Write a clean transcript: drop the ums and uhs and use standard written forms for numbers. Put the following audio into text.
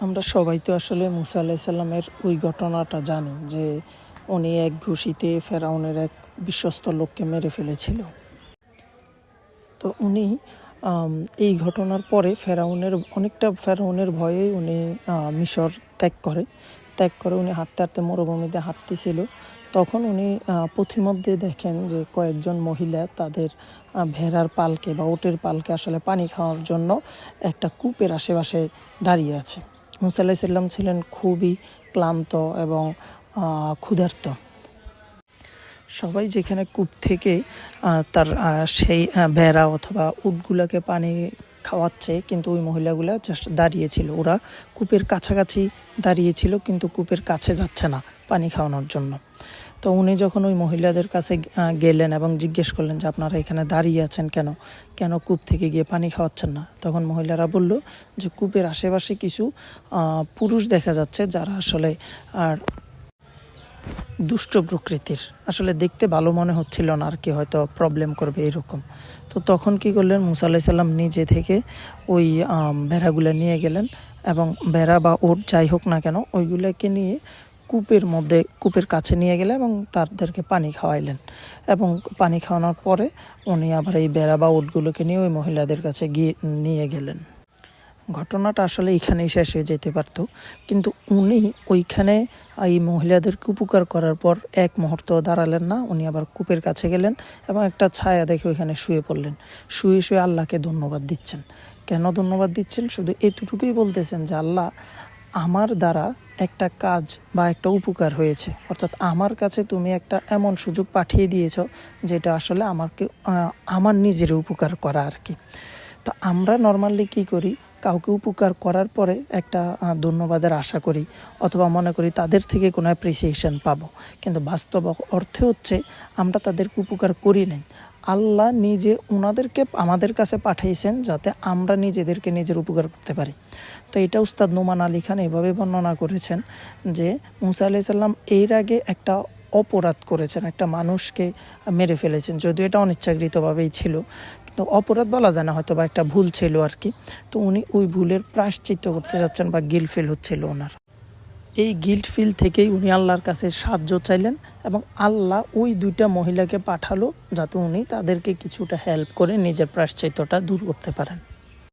আমরা সবাই তো আসলে মুসা আলাইসাল্লামের ওই ঘটনাটা জানি যে উনি এক ঘুষিতে ফেরাউনের এক বিশ্বস্ত লোককে মেরে ফেলেছিল। তো উনি এই ঘটনার পরে ফেরাউনের ভয়ে উনি মিশর ত্যাগ করে উনি হাঁটতে হাঁটতে মরুভূমিতে হাঁটতেছিল। তখন উনি পথিমধ্যে দেখেন যে কয়েকজন মহিলা তাদের ভেড়ার পালকে বা উটের পালকে আসলে পানি খাওয়ার জন্য একটা কূপের আশেপাশে দাঁড়িয়ে আছে। মুসা আলাইহিস সালাম ছিলেন খুবই ক্লান্ত এবং ক্ষুধার্ত। সবাই যেখানে কূপ থেকে তার সেই ভেড়া অথবা উটগুলোকে পানি খাওয়াচ্ছে, কিন্তু ওই মহিলাগুলা জাস্ট দাঁড়িয়েছিল। ওরা কূপের কাছাকাছি দাঁড়িয়েছিল, কিন্তু কূপের কাছে যাচ্ছে না পানি খাওয়ানোর জন্য। তো উনি যখন ওই মহিলাদের কাছে গেলেন এবং জিজ্ঞেস করলেন যে আপনারা এখানে দাঁড়িয়ে আছেন কেন কূপ থেকে গিয়ে পানি খাওয়াচ্ছেন না? তখন মহিলারা বলল যে কূপের আশেপাশে কিছু পুরুষ দেখা যাচ্ছে যারা আসলে আর দুষ্ট প্রকৃতির, আসলে দেখতে ভালো মনে হচ্ছিল না আর কি, হয়তো প্রবলেম করবে এরকম। তো তখন কি করলেন, মুসা আলাইহিস সালাম নিজে থেকে ওই ভেড়াগুলো নিয়ে গেলেন এবং ভেড়া বা উট যাই হোক না কেন ওইগুলোকে নিয়ে কূপের কাছে নিয়ে গেলেন এবং তাদেরকে পানি খাওয়াইলেন। এবং পানি খাওয়ানোর পরে উনি আবার এই ভেড়া বা উটগুলোকে নিয়ে ওই মহিলাদের কাছে নিয়ে গেলেন। ঘটনাটা আসলে এখানেই শেষ হয়ে যেতে পারতো, কিন্তু উনি ওইখানে এই মহিলাদেরকে উপকার করার পর এক মুহূর্ত দাঁড়ালেন না। উনি আবার কূপের কাছে গেলেন এবং একটা ছায়া দেখে ওইখানে শুয়ে পড়লেন। শুয়ে আল্লাহকে ধন্যবাদ দিচ্ছেন। কেন ধন্যবাদ দিচ্ছেন? শুধু এতটুকুই বলতেছেন যে আল্লাহ, আমার দ্বারা একটা কাজ বা একটা উপকার হয়েছে, অর্থাৎ আমার কাছে তুমি একটা এমন সুযোগ পাঠিয়ে দিয়েছ যেটা আসলে আমার নিজের উপকার করা আর কি। তো আমরা নর্মালি কি করি, কাউকে উপকার করার পরে একটা ধন্যবাদের আশা করি অথবা মনে করি তাদের থেকে কোনো অ্যাপ্রিসিয়েশন পাবো, কিন্তু বাস্তব অর্থে হচ্ছে আমরা তাদেরকে উপকার করি নাই। আল্লাহ নিজে ওনাদেরকে আমাদের কাছে পাঠিয়েছেন যাতে আমরা নিজের উপকার করতে পারি। তো এটা উস্তাদ নোমান আলী খান এভাবে বর্ণনা করেছেন যে মুসা আলাইহিস সালাম এর আগে একটা অপরাধ করেছেন, একটা মানুষকে মেরে ফেলেছেন, যদিও এটা অনিচ্ছাকৃতভাবেই ছিল, তো অপরাধ বলা যায় না, হয়তো বা একটা ভুল ছিল আর কি। তো উনি ওই ভুলের প্রায়শ্চিত্ত করতে যাচ্ছেন বা গিল্ট ফিল হচ্ছিল ওনার। এই গিল্ট ফিল থেকেই উনি আল্লাহর কাছে সাহায্য চাইলেন এবং আল্লাহ ওই দুইটা মহিলাকে পাঠালো যাতে উনি তাদেরকে কিছুটা হেল্প করে নিজের প্রায়শ্চিত্তটা দূর করতে পারেন।